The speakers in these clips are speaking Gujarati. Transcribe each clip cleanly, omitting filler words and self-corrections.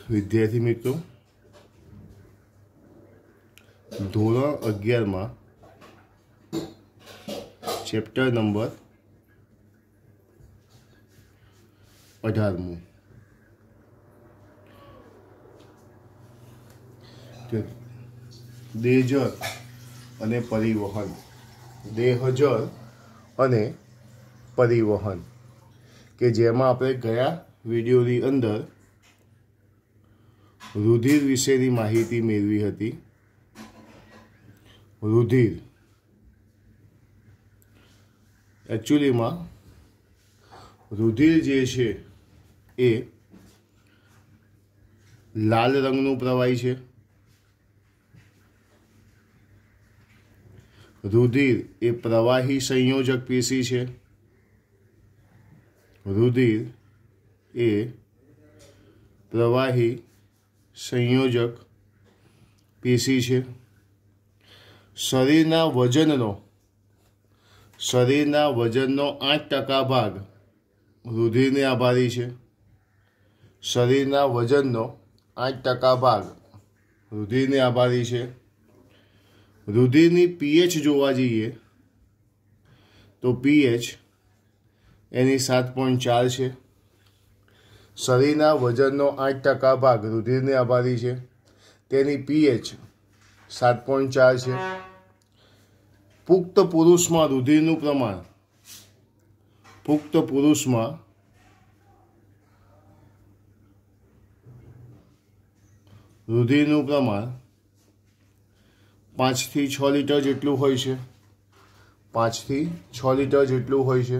विद्यार्थी मित्रों, धोरण 11 में चैप्टर नंबर 18 देहजर अने परिवहन। देहजर अने परिवहन के जेमां आपणे गया विडियोनी अंदर रुधिर विशेनी माहिती मेळवी हती। रुधिर एक्चुअली में रुधिर जे छे ए लाल रंगनुं प्रवाही छे। रुधिर ए प्रवाही संयोजक पेशी छे। रुधिर ए प्रवाही संयोजक पेशी छे। शरीरना वजननो 8% भाग रुधिरने आभारी छे। शरीरना वजननो 8% भाग रुधिरने आभारी छे। रुधिरनी पीएच जोवा जईए तो पीएच एनी 7.4 छे। शरीरना वजननो 8% भाग रुधिरने आभारी छे, तेनी पीएच 7.4 छे। पुख्त पुरुष में रुधिरનું प्रमाण रुधिरનું प्रमाण 5 થી 6 लीटर જેટલું હોય છે। 5 થી 6 लीटर જેટલું હોય છે।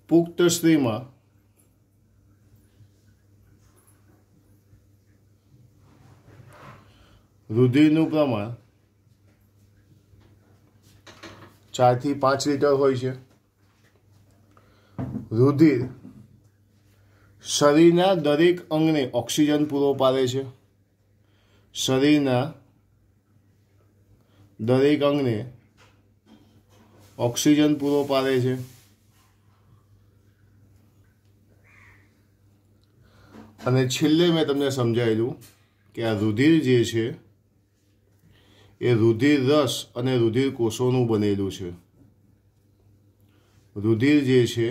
પુખ્ત સ્ત્રીમાં रुधिरનું प्रमाण 4 થી 5 लीटर હોય છે। रुधिर शरीरना दरेक अंगने ऑक्सीजन पूरो पाडे छे। शरीरना दरेक अंगने ऑक्सीजन पूरो पाडे छे। अने छेल्ले मैं तमने समजावेलुं कि आ रुधिर जे छे ए रुधिर रस अने रुधिर कोषोनुं बनेलुं छे। रुधिर जे छे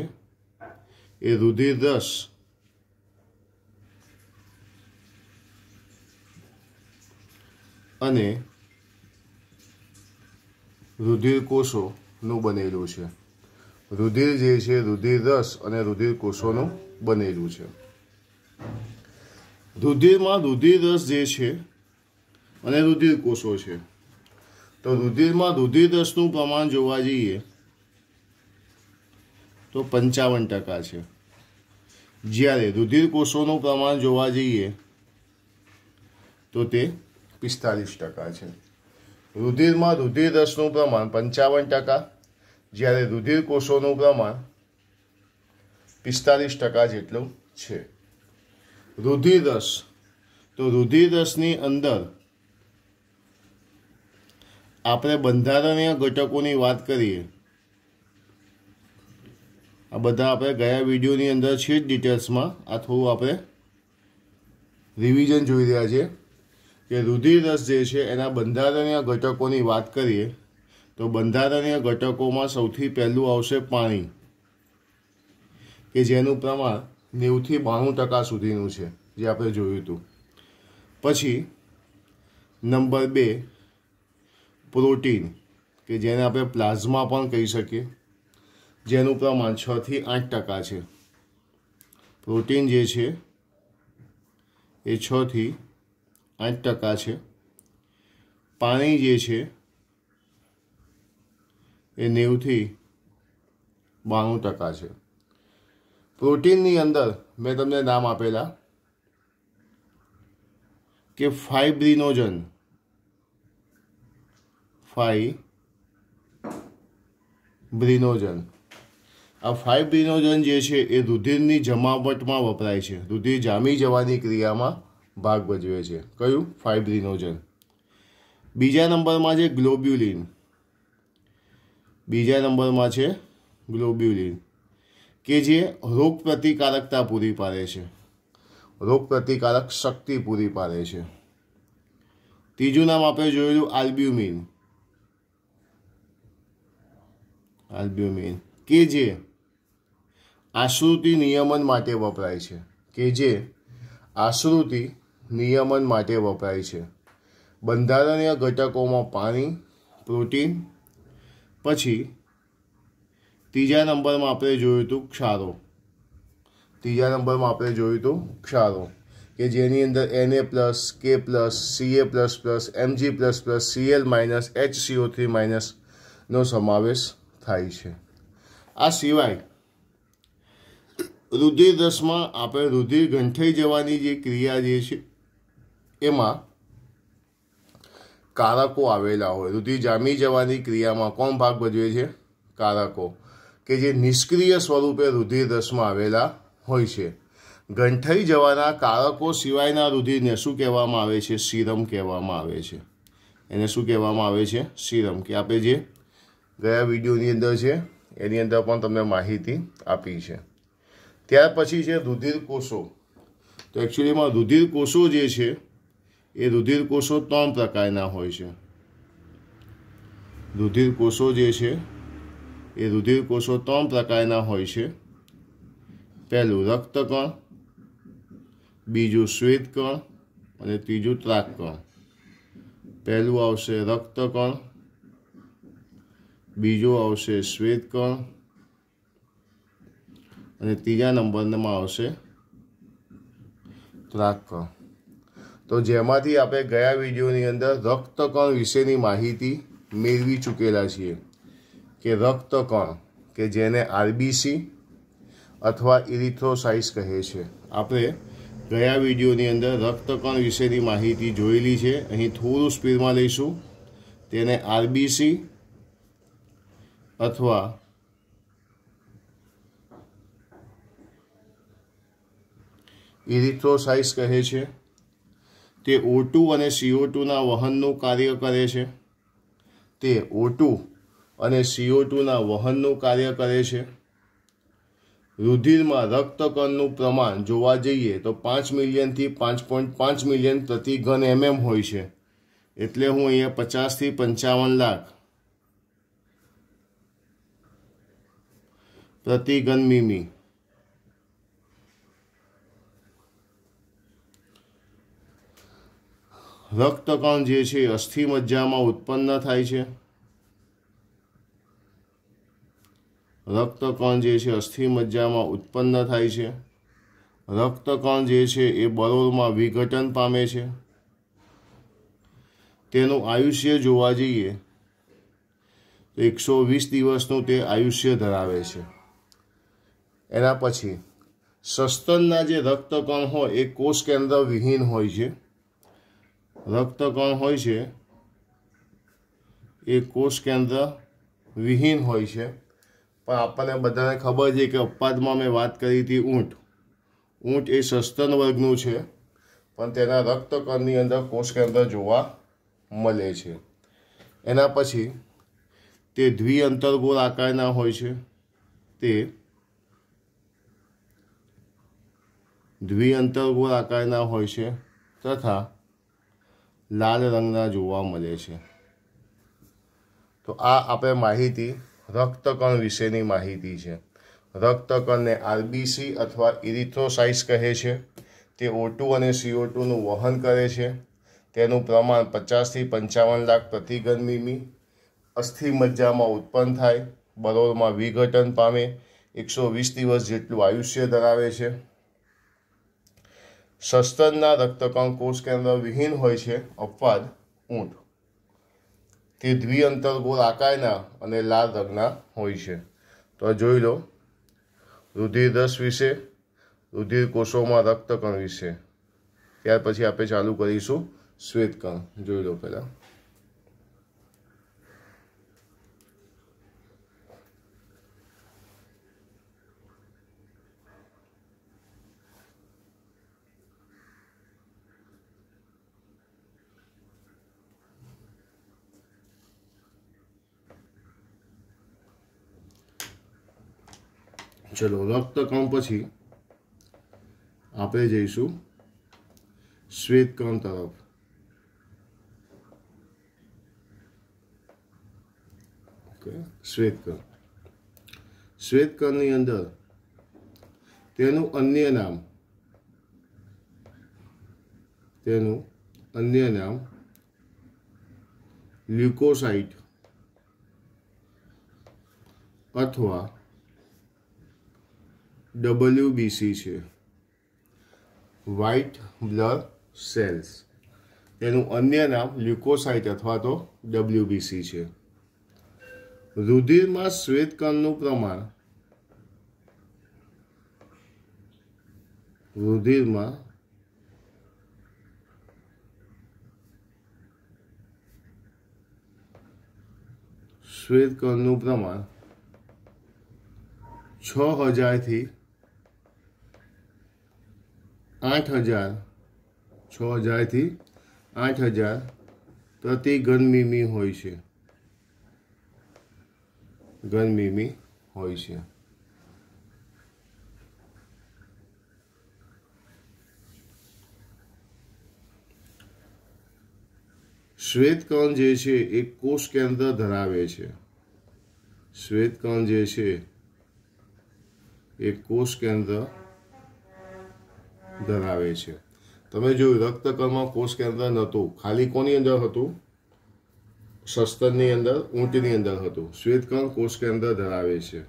ए रुधिर रस अने रुधिर कोषोनुं बनेलुं छे। रुधिर जे छे रुधिर रस अने रुधिर कोषोनुं बनेलुं छे। रुधिर में रुधिर रस जे छे अने रुधिर कोषो छे, तो रुधिर में रुधिर रसनुं प्रमाण जोवा जईए तो 55% छे। ज्यारे रुधिर कोषोनुं प्रमाण जोवा जईए तो ते 45% छे। रुधिर में रुधिर रसनुं प्रमाण 55%, ज्यारे रुधिर कोषोनुं प्रमाण 45% जेटलुं छे। रुधिर रस, तो रुधिर रसनी अंदर आपणे बंधारणीय घटकोनी वात करीए। आ बधा आपणे गया विडियोनी अंदर छे डिटेल्स में। आ थोड़ुं आपणे रिविजन जोई रह्या छे कि रुधिर रस जे छे एना बंधारणीय घटकोनी वात करीए तो बंधारणीय घटकोमां सौथी पहेલું आवशे पाणी, के जेनुं प्रमाण 90 થી 92% सुधीनुं छे, जे आपणे जोयुं हतुं। पछी नंबर 2 प्रोटीन, के जेने आपणे प्लाज्मा पण कही शकीए, जेनुं प्रमाण 6 થી 8% छे। प्रोटीन जे छे ए 6 થી 8% छे। पाणी जे छे ए 90 થી 92% छे। प्रोटीन नी अंदर मैं तमने नाम आपेला कि फाइब्रिनोजन। आ फाइब्रिनोजन जे छे ए रुधिरनी जमावटमां वपराय छे। रुधिर जामी जवानी क्रियामां भाग भजवे छे। कयुं? फाइब्रिनोजन। बीजा नंबरमां छे ग्लोब्युलिन। बीजा नंबरमां छे ग्लोब्युलिन, के जे रोग प्रतिकारकता पूरी पाड़े छे। रोग प्रतिकारक शक्ति पूरी पाड़े छे। तीजू नाम आपणे जोयुं आल्ब्यूमिन। आल्ब्यूमिन के जे आश्रुति नियमन माटे वपराय छे, के जे आश्रुति नियमन माटे वपराय छे। बंधारणीय घटकों में पानी, प्रोटीन, पछी तीजा नंबर में आपणे जोयुं तो क्षारो। तीजा नंबर में आपणे जोयुं तो क्षारो के जेनी अंदर Na+, K+, Ca++, Mg++, Cl- HCO3- नो समावेश थाय छे। आ सिवाय रुधिर रस में आपणे रुधिर गंठाई जवानी जे क्रिया जे छे एमां कारको आवेला होय। रुधिर जामी जवानी क्रिया में कोण भाग भजवे छे? कारको के जे निष्क्रिय स्वरूपे रुधिर रस में आवेला होय छे। गंठाई जवाना कारको सिवायना रुधिरने शुं कहेवामां आवे छे? सीरम कहेवामां आवे छे। एने शुं कहेवामां आवे छे? सीरम। के आपणे जे गया विडियोनी अंदर छे एनी अंदर पण तमने माहिती आपी छे। त्यार पछी छे रुधिर कोषो। तो एक्चुअली में रुधिर कोषो जे छे ए रुधिर कोषो 3 प्रकारना होय छे। रुधिर कोषो जे छे ए रुधिर कोषो 3 प्रकारना होय छे। पहलू रक्तकण, बीजू श्वेतकण अने तीजू त्राककण। पहलू आवशे रक्तकण, बीजो आवशे श्वेतकण अने तीजा नंबरमां आवशे त्राककण। तो जेमांथी आपणे गया विडियोनी अंदर रक्तकण विशेनी माहिती मेळवी चूकेला छीए के रक्तकण के जेने आरबीसी अथवा इरिथ्रोसाइट्स कहे छे। आपणे गया विडियोनी अंदर रक्तकण विशेनी माहिती जोयेली छे। અહીં થોડું સ્પીડમાં લઈશું। તેને આરબીસી अथवा इरिथ्रोसाइट्स कहे छे। ते O2 અને CO2 ના વહનનું કાર્ય કરે છે। તે O2 અને CO2 ના વહનનું કાર્ય કરે છે। रुधिर में रक्तकणનું प्रमाण जोवा जईए तो 5 मिलियन थी 5.5 मिलियन प्रति घन mm होय छे। एटले हूँ अहींया 50 થી 55 लाख प्रति घन मीमी। रक्तकण जे छे अस्थि मज्जा में उत्पन्न थाय छे। रक्तकण जे छे अस्थि मज्जा में उत्पन्न थाय छे। रक्तकण जे छे ए बरोळ में विघटन पामे छे। तेनुं आयुष्य जोवा जईए तो 120 दिवसनुं ते आयुष्य धरावे छे। एना पछी सस्तनना जे रक्तकण होय ए कोष केंद्र विहीन होय छे। रक्तकण होय छे ए कोष केंद्र विहीन होय छे। पण आपणे बधाने खबर छे के अपवादमां मैं वात करी थी ऊंट। ऊंट ए सस्तन वर्गनुं छे पण तेना रक्तकणनी अंदर कोष केंद्र जोवा मळे छे। एना पछी ते द्विअंतर्गोल आकारना होय छे। ते द्विअंतर्गोल आकारना होय छे तथा लाल रंगना जोवा मळे छे। तो आ आपणे माहिती रक्तकण विशेनी माहिती छे। रक्तकणने आरबीसी अथवा इरिथ्रोसाइट्स कहे छे। ते O2 અને CO2 નું વહન કરે છે। તેનું પ્રમાણ 50 થી 55 લાખ પ્રતિ ઘન મીમી અસ્થિ મજ્જામાં ઉત્પન્ન થાય, બરોળમાં વિઘટન પામે, 120 દિવસ જેટલું આયુષ્ય ધરાવે છે। સસ્તનના રક્તકણ કોષ કેન્દ્ર વિહીન હોય છે। અપવાદ ઊંટ। તે દ્વિઅંતર્ગોળ આકારના અને લાલ રંગના હોય છે। તો આ જોઈ લો રુધિર રસ વિશે, રુધિર કોષોમાં રક્તકણ વિશે। ત્યાર પછી આપણે ચાલુ કરીશું શ્વેતકણ। જોઈ લો પહેલા। चलो रक्तकण पछी આપણે જઈશું શ્વેતકણ તરફ। શ્વેતકણ, શ્વેતકણની અંદર તેનું અન્ય નામ લ્યુકોસાઇટ અથવા WBC છે, વ્હાઇટ બ્લડ સેલ્સ। તેનું અન્ય નામ લ્યુકોસાઇટ અથવા તો WBC છે। રુધિરમાં શ્વેતકણનું પ્રમાણ શ્વેતકણનું પ્રમાણ 6000 થી 8000 પ્રતિ ઘન મીમી હોય છે। શ્વેતકણ જે છે એ કોષ કેન્દ્ર ધરાવે છે। શ્વેતકણ જે છે એ કોષ કેન્દ્ર ધરાવે છે। તમે જોયું રક્તકણમાં કોષ કેન્દ્ર નહોતું, ખાલી કોની અંદર હતું? સસ્તનની અંદર, ઊંટની અંદર હતું। શ્વેતકણ કોષ કેન્દ્ર ધરાવે છે।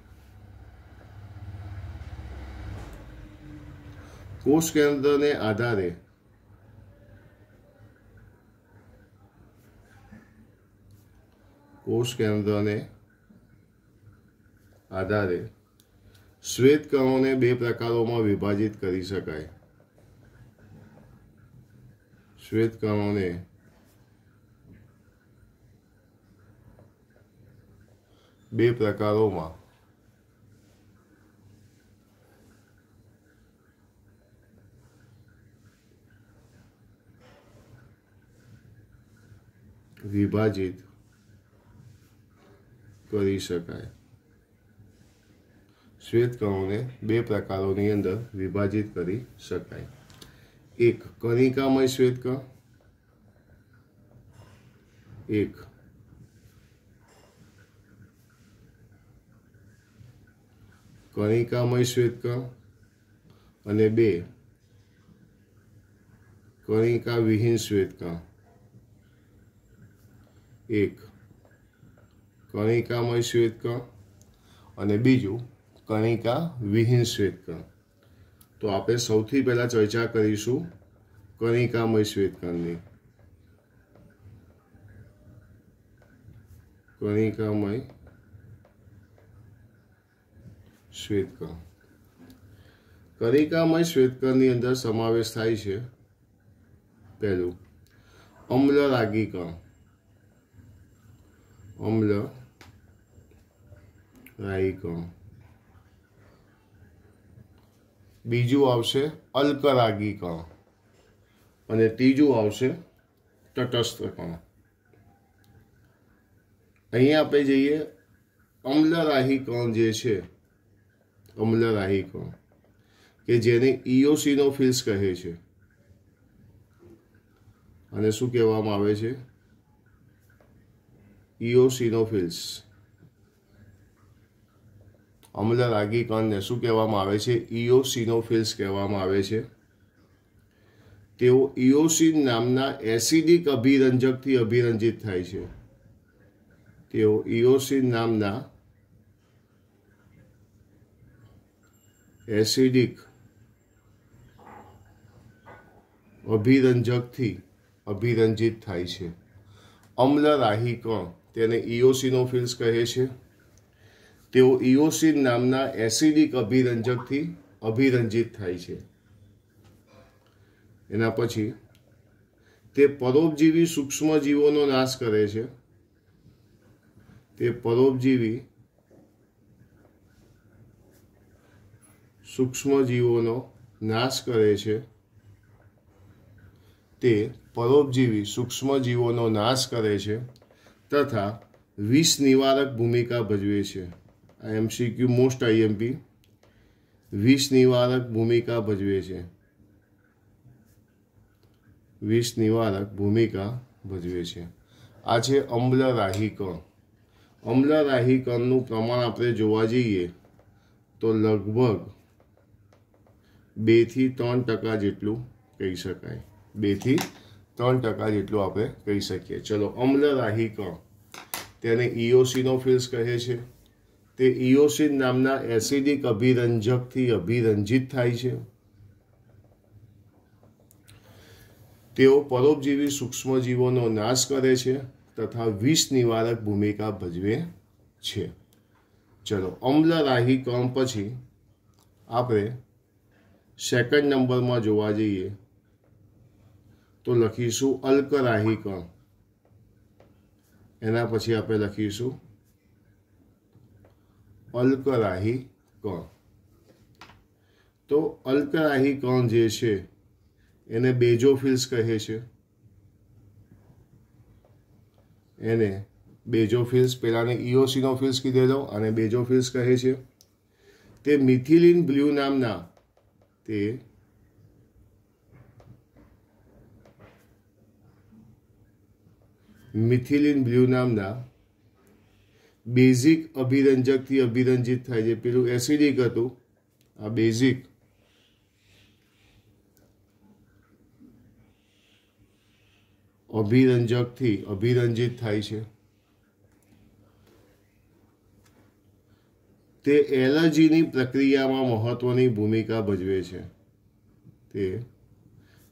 કોષ કેન્દ્રને આધારે શ્વેતકણોને બે પ્રકારોમાં વિભાજિત કરી શકાય। શ્વેતકણોને બે પ્રકારોમાં વિભાજિત કરી શકાય। શ્વેતકણોને બે પ્રકારોની અંદર વિભાજિત કરી શકાય। એક કણિકામય શ્વેતકણ, એક કણિકામય શ્વેતકણ અને બે કણિકા વિહીન શ્વેતકણ। એક કણિકામય શ્વેતકણ અને બીજું કણિકા વિહીન શ્વેતકણ। તો આપણે સૌથી પહેલા ચર્ચા કરીશું કણિકામય શ્વેતકણની। કણિકામય શ્વેતકણ, કણિકામય શ્વેતકણની અંદર સમાવેશ થાય છે પહેલું અમ્લરાગી કણ, બીજું આવશે અલ્કરાગી કણ અને ત્રીજું આવશે તટસ્થ કણ। અહીંયા આપણે જઈએ અમ્લરાહી કણ જે છે, અમ્લરાહી કણ કે જેને ઇયોસિનોફિલ્સ કહે છે। અને શું કહેવામાં આવે છે? ઇયોસિનોફિલ્સ। અમ્લરાગી કણને શું કહેવામાં આવે છે? ઇયોસિનોફિલ્સ કહેવામાં આવે છે। તેઓ ઇયોસિન નામના એસિડિક અભિરંજકથી અભિરંજિત થાય છે। તેઓ ઇયોસિન નામના એસિડિક અભિરંજકથી અભિરંજિત થાય છે। અમ્લરાહી કણ તેને ઇયોસિનોફિલ્સ કહે છે। તેઓ ઇયોસિન નામના એસિડિક અભિરંજકથી અભિરંજિત થાય છે। એના પછી તે પરોપજીવી સૂક્ષ્મજીવોનો નાશ કરે છે। તે પરોપજીવી સૂક્ષ્મજીવોનો નાશ કરે છે। તે પરોપજીવી સૂક્ષ્મજીવોનો નાશ કરે છે તથા વિષ નિવારક ભૂમિકા ભજવે છે। આ MCQ મોસ્ટ IMP, વિષ નિવારક ભૂમિકા ભજવે છે। વિષ નિવારક ભૂમિકા ભજવે છે। આ છે અમ્લરાહી કણ। અમ્લરાહી કણનું પ્રમાણ આપણે જોવા જઈએ તો લગભગ 2 થી 3% જેટલું કહી શકાય। 2 થી 3% જેટલું આપણે કહી શકીએ। ચલો, અમ્લરાહી કણ તેને ઇઓસિનોફિલ્સ કહે છે। તે ઇઓસિન નામના એસિડિક અભિરંજકથી અભિરંજિત થાય છે। તેઓ પરોપજીવી સૂક્ષ્મજીવોનો નાશ કરે છે તથા વિષ નિવારક ભૂમિકા ભજવે છે। ચલો, અમ્લરાહી કણ પછી આપણે સેકન્ડ નંબરમાં જોવા જઈએ તો લખીશું અલ્કરાહી કણ। એના પછી આપણે લખીશું અલ્કરાહી કણ। તો અલ્કરાહી કણ જે છે એને બેઝોફિલ્સ કહે છે। એને બેઝોફિલ્સ, પેલાને ઇઓસિનોફિલ્સ કીધેલો અને બેઝોફિલ્સ કહે છે। તે મિથિલિન બ્લુ નામના બેઝિક અભિરંજકથી અભિરંજિત થાય છે। પેલું એસિડિક હતું, આ બેઝિક અભિરંજકથી અભિરંજિત થાય છે। તે એલર્જીની પ્રક્રિયામાં મહત્વની ભૂમિકા ભજવે છે। તે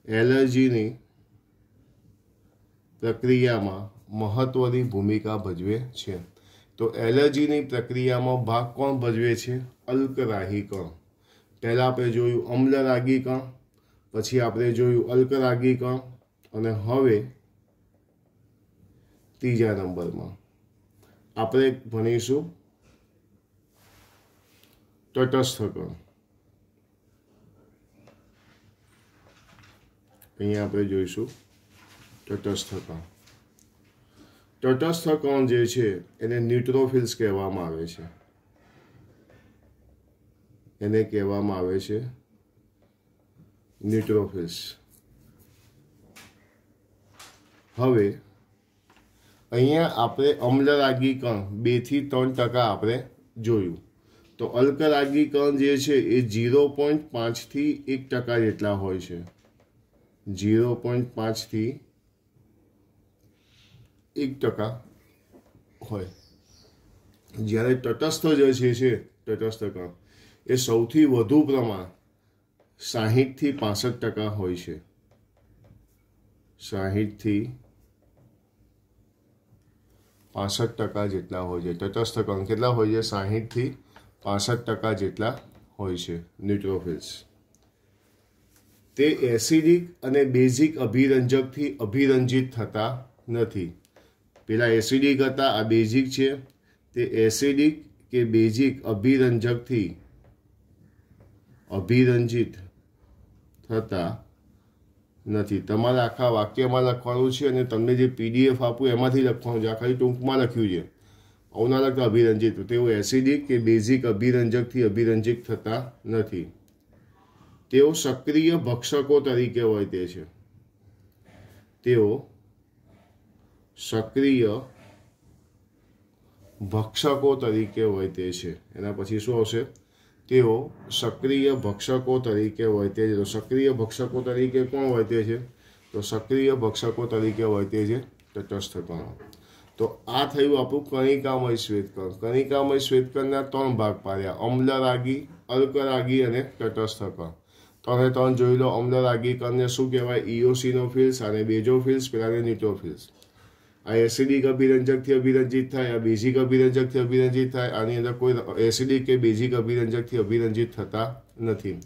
એલર્જીની પ્રક્રિયામાં મહત્વની ભૂમિકા ભજવે છે। તો એલર્જીની પ્રક્રિયામાં ભાગ કોણ ભજવે છે? અલ્કરાહી કણ। પહેલાં આપણે જોયું અમ્લરાગી કણ, પછી આપણે જોયું અલ્કરાગી કણ, અને હવે ત્રીજા નંબરમાં આપણે ભણીશું તટસ્થ કણ। અહીંયા આપણે જોઈશું તટસ્થ કણ। તટસ્થ કણ જે છે એને ન્યુટ્રોફિલ્સ કહેવામાં આવે છે। એને કહેવામાં આવે છે ન્યુટ્રોફિલ્સ। હવે અહીંયા આપણે અમ્લરાગી કણ 2 થી 3% આપણે જોયું। તો અલ્કરાગી કણ જે છે એ 0.5 થી 1% જેટલા હોય છે। 0.5 થી 1% હોય, જ્યારે તટસ્થ જે છે તટસ્થ કણ એ સૌથી વધુ પ્રમાણ 60 થી 65% હોય છે। 60 થી 65% જેટલા હોય છે તટસ્થ કણ। કેટલા હોય છે? 60 થી 65% જેટલા હોય છે ન્યુટ્રોફિલ્સ। તે એસિડિક અને બેઝિક અભિરંજકથી અભિરંજિત થતા નથી। પેલા એસિડિક હતા, આ બેઝિક છે। તે એસિડિક કે બેઝિક અભિરંજકથી અભિરંજિત થતા નથી। તમારે આખા વાક્યમાં લખવાનું છે અને તમને જે PDF આપું એમાંથી લખવાનું છે। આ ખાલી ટૂંકમાં લખ્યું છે, આવું ના લખતા અભિરંજિત। તેઓ એસિડિક કે બેઝિક અભિરંજકથી અભિરંજિત થતા નથી। તેઓ સક્રિય ભક્ષકો તરીકે વર્તે છે। તેઓ સક્રિય ભક્ષકો તરીકે વર્તે છે। એના પછી શું આવશે? તેઓ સક્રિય ભક્ષકો તરીકે વર્તે છે। તો સક્રિય ભક્ષકો તરીકે કોણ વર્તે છે? તો સક્રિય ભક્ષકો તરીકે વર્તે છે તટસ્થ કણો। તો આ થયું આપણું કણિકામય શ્વેતકણ। કણિકામય શ્વેતકણના 3 ભાગ પાડ્યા: અમ્લરાગી, અલ્કરાગી અને તટસ્થ કણ। 3 જોઈ લો। અમ્લરાગી કણને શું કહેવાય? ઇઓસિનોફિલ્સ, અને બેઝોફિલ્સ, પેલાને ન્યુટ્રોફિલ્સ। આ એસિડિક અભિરંજકથી અભિરંજિત થાય, આ બેઝિક અભિરંજકથી અભિરંજિત થાય। આની અંદર કોઈ એસિડિક કે બેઝિક અભિરંજકથી અભિરંજિત થતા નથી।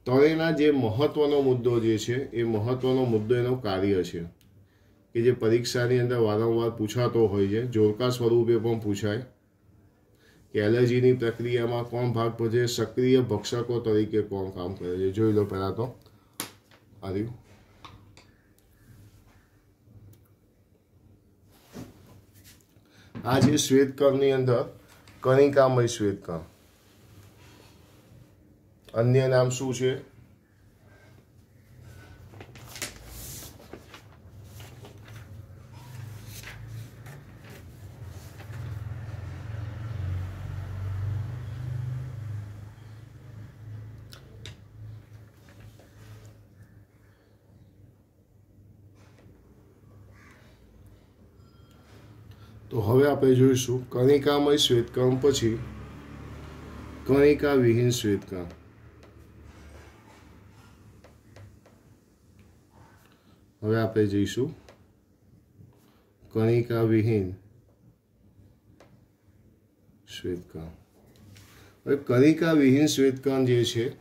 ત્રણેયના જે મહત્વનો મુદ્દો જે છે એ મહત્વનો મુદ્દો એનો કાર્ય છે કે જે પરીક્ષાની અંદર વારંવાર પૂછાતો હોય છે, જોડકા સ્વરૂપે પણ પૂછાય કે એલર્જીની પ્રક્રિયામાં કોણ ભાગ ભજવે? સક્રિય ભક્ષકો તરીકે કોણ કામ કરે છે? જોઈ લો પહેલાં તો આવ્યું। આ જે શ્વેતકણની અંદર કણિકામય શ્વેતકણ, અન્ય નામ શું છે? તો હવે આપણે જોઈશું કણિકામય શ્વેતકણ પછી કણિકા વિહીન શ્વેતકણ. હવે આપણે જઈશું કણિકા વિહીન શ્વેતકણ. હવે કણિકા વિહીન શ્વેતકણ જે છે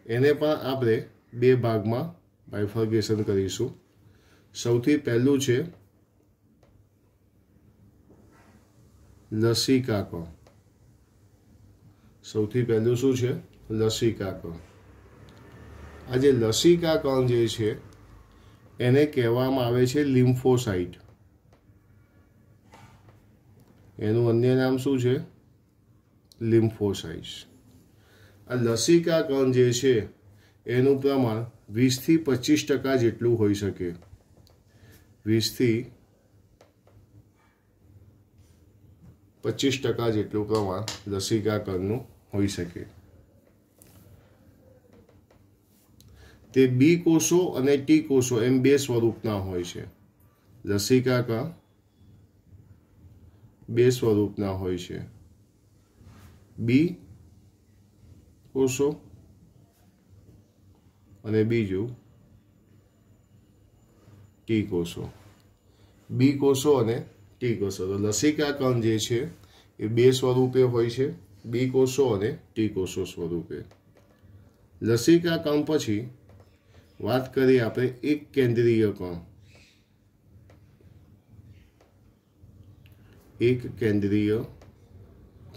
એને પણ આપણે બે ભાગમાં બાયફર્ગેશન કરીશું. સૌથી પહેલું છે લસિકા કણ. સૌથી પહેલું શું છે? લસિકા કણ. આ જે લસિકા કણ જે છે એને કહેવામાં આવે છે લિમ્ફોસાઇટ. એનું અન્ય નામ શું છે? લિમ્ફોસાઇટ્સ. આ લસિકા કણ જે છે એનું પ્રમાણ 20 થી 25% જેટલું હોઈ શકે. 20 થી 25% જેટલું પ્રમાણ લસિકા કણનું હોઈ શકે. તે બી કોષો અને ટી કોષો એમ બે સ્વરૂપના હોય છે. લસિકા કણ બે સ્વરૂપના હોય છે, બી કોષો અને બીજું ટી કોષો. બી કોષો અને ટી કોષો. તો લસિકા કણ જે છે એ બે સ્વરૂપે હોય છે, બી કોષો અને ટી કોષો સ્વરૂપે. લસિકા કણ પછી વાત કરીએ આપણે એક કેન્દ્રીય કણ. એક કેન્દ્રીય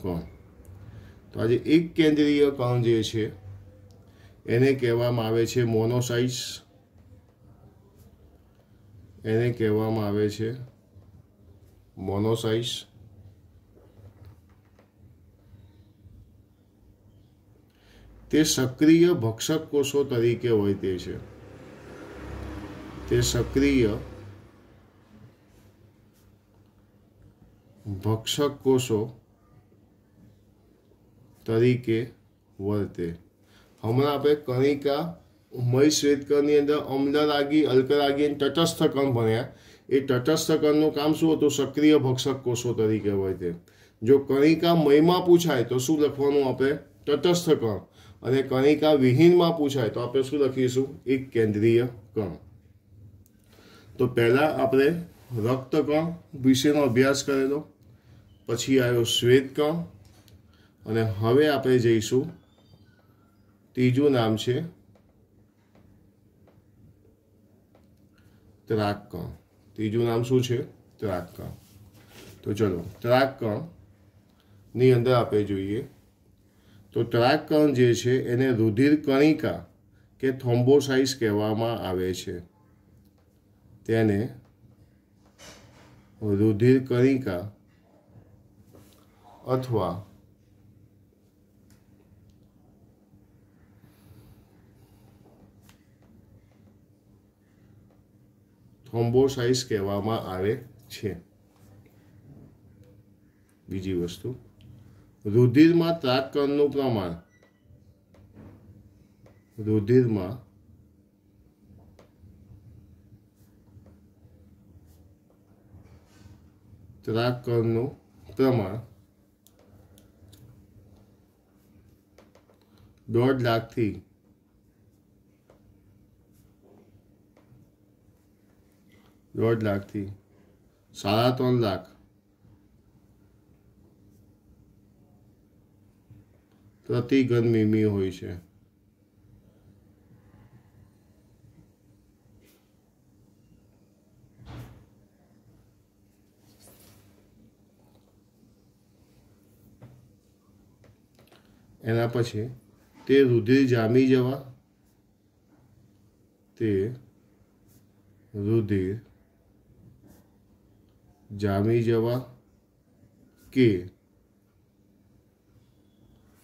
કણ. તો આજે એક કેન્દ્રીય કણ જે છે એને કહેવામાં આવે છે મોનોસાઇટ્સ. એને કહેવામાં આવે છે મોનોસાઇટ્સ. તે સક્રિય ભક્ષક કોષો તરીકે હોય તે છે. તે સક્રિય ભક્ષક કોષો તરીકે વર્તે. હમણાં આપણે કણિકામય શ્વેતકણની અંદર અમ્લરાગી, અલ્કરાગી અને તટસ્થ કણ ભણ્યા. એ તટસ્થ કણનું કામ શું હતું? સક્રિય ભક્ષક કોષો તરીકે વર્તે. જો કણિકામયમાં પૂછાય તો શું લખવાનું આપણે? તટસ્થ કણ. અને કણિકા વિહીનમાં પૂછાય તો આપણે શું લખીશું? એક કેન્દ્રીય કણ. તો પહેલાં આપણે રક્તકણ વિશેનો અભ્યાસ કરેલો, પછી આવ્યો શ્વેતકણ, અને હવે આપણે જઈશું ત્રીજું નામ છે ત્રાકકણ. ત્રીજું નામ શું છે? ત્રાકકણ. તો ચલો ત્રાકકણની અંદર આપણે જોઈએ તો ત્રાકકણ જે છે એને રુધિર કણિકા કે થ્રોમ્બોસાઇટ્સ કહેવામાં આવે છે. તેને રુધિર કણિકા અથવા થ્રોમ્બોસાઇટ્સ કહેવામાં આવે છે. બીજી વસ્તુ, રુધિરમાં ત્રાકકણનું પ્રમાણ રુધિરમાં ત્રાકકણનું પ્રમાણ 1.5 લાખથી 3.5 લાખ પ્રતિ ઘન મીમી હોય છે. એના પછી તે રુધિર જામી જવા કે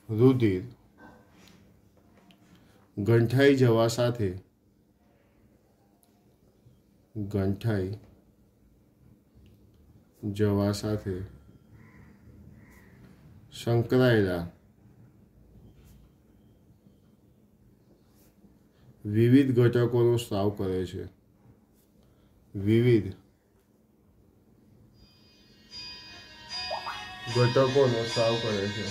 રુધિર ગંઠાઈ જવા સાથે સંકળાયેલા વિવિધ ઘટકોનો સ્ત્રાવ કરે છે. વિવિધ ઘટકોનો સ્ત્રાવ કરે છે.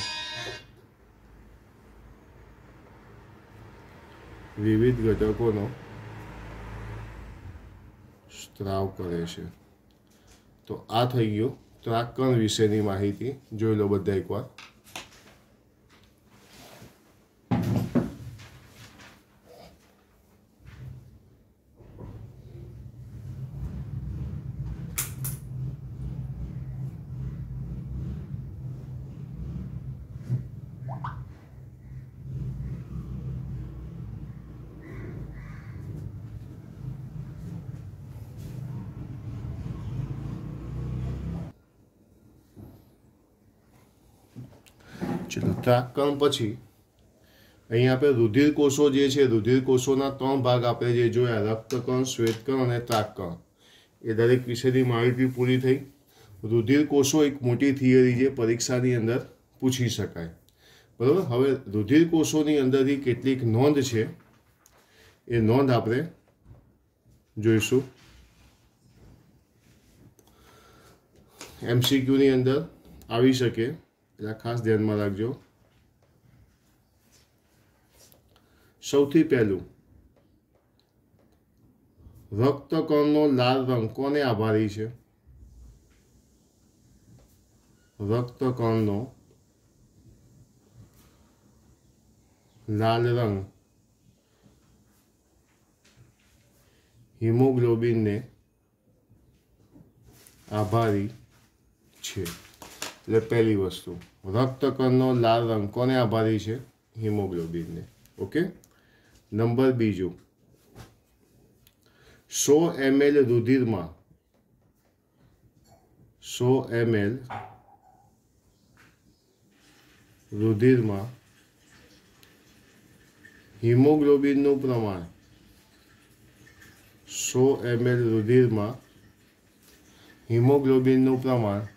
વિવિધ ઘટકોનો સ્ત્રાવ કરે છે. તો આ થઈ ગયો ત્રાકકણ વિશેની માહિતી. જોઈ લો બધા એકવાર. ચલો, ત્રાકકણ પછી અહીંયા આપણે રુધિર કોષો જે છે, રુધિર કોષોના 3 ભાગ આપણે જે જોયા, રક્તકણ, શ્વેતકણ અને ત્રાકકણ, એ દરેક વિશેની માહિતી પૂરી થઈ. રુધિર કોષો એક મોટી થિયરી જે પરીક્ષાની અંદર પૂછી શકાય. બરાબર. હવે રુધિર કોષોની અંદરથી કેટલીક નોંધ છે, એ નોંધ આપણે જોઈશું. MCQની અંદર આવી શકે એટલે ખાસ ધ્યાનમાં રાખજો. સૌથી પહેલું, રક્તકણનો લાલ રંગ કોને આભારી છે? રક્તકણનો લાલ રંગ હિમોગ્લોબિનને આભારી છે. એટલે પહેલી વસ્તુ, રક્તકણનો લાલ રંગ કોને આભારી છે? હિમોગ્લોબિનને. ઓકે. નંબર બીજું, 100 ml રુધિરમાં 100 ml રુધિરમાં હિમોગ્લોબિનનું પ્રમાણ 100 ml રુધિરમાં હિમોગ્લોબિનનું પ્રમાણ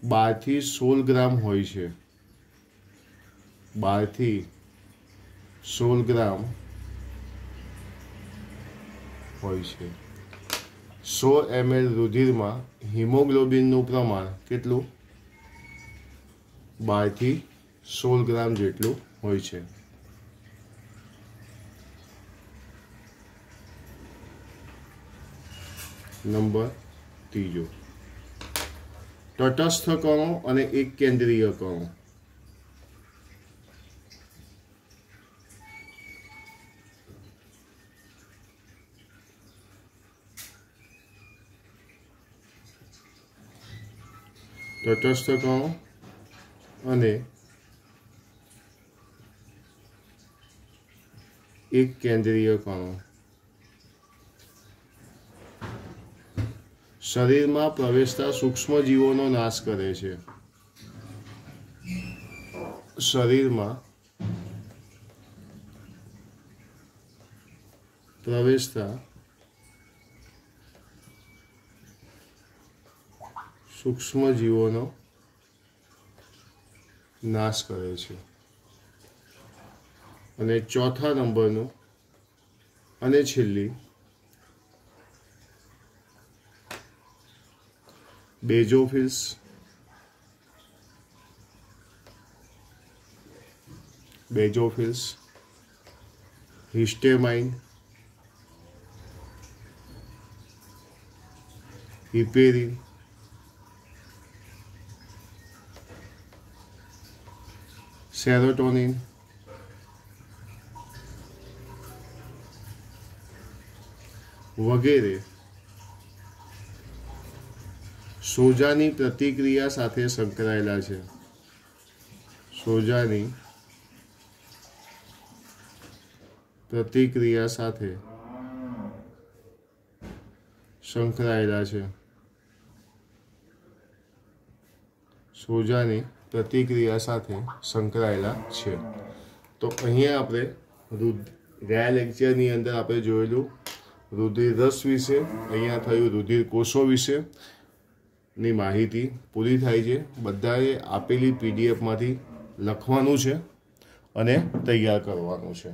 12 થી 16 ગ્રામ હોય છે. 12 થી 16 ગ્રામ હોય છે. 100 ml રુધિરમાં હિમોગ્લોબિનનું પ્રમાણ કેટલું? 12 થી 16 ગ્રામ જેટલું હોય છે. નંબર ત્રીજો, તટસ્થ કણો અને એક કેન્દ્રીય કણો. તટસ્થ કણો અને એક કેન્દ્રીય કણો શરીરમાં પ્રવેશતા સૂક્ષ્મજીવોનો નાશ કરે છે. શરીરમાં પ્રવેશતા સૂક્ષ્મજીવોનો નાશ કરે છે. અને ચોથા નંબરનું અને છેલ્લી, બેઝોફિલ્સ. બેઝોફિલ્સ, હિસ્ટેમાઇન, હિપેરિન, સેરોટોનિન, વગેરે સોજાની પ્રતિક્રિયા સાથે સંકળાયેલા છે. સોજાની પ્રતિક્રિયા સાથે સંકળાયેલા છે. સોજાની પ્રતિક્રિયા સાથે સંકળાયેલા છે. તો અહીંયા આપણે ગયા લેક્ચરની અંદર આપણે જોયેલું રુધિર રસ વિશે, અહીંયા થયું રુધિર કોષો વિશે ની માહિતી પૂરી થાય છે. બધાએ આપેલી PDF માંથી લખવાનું છે અને તૈયાર કરવાનું છે.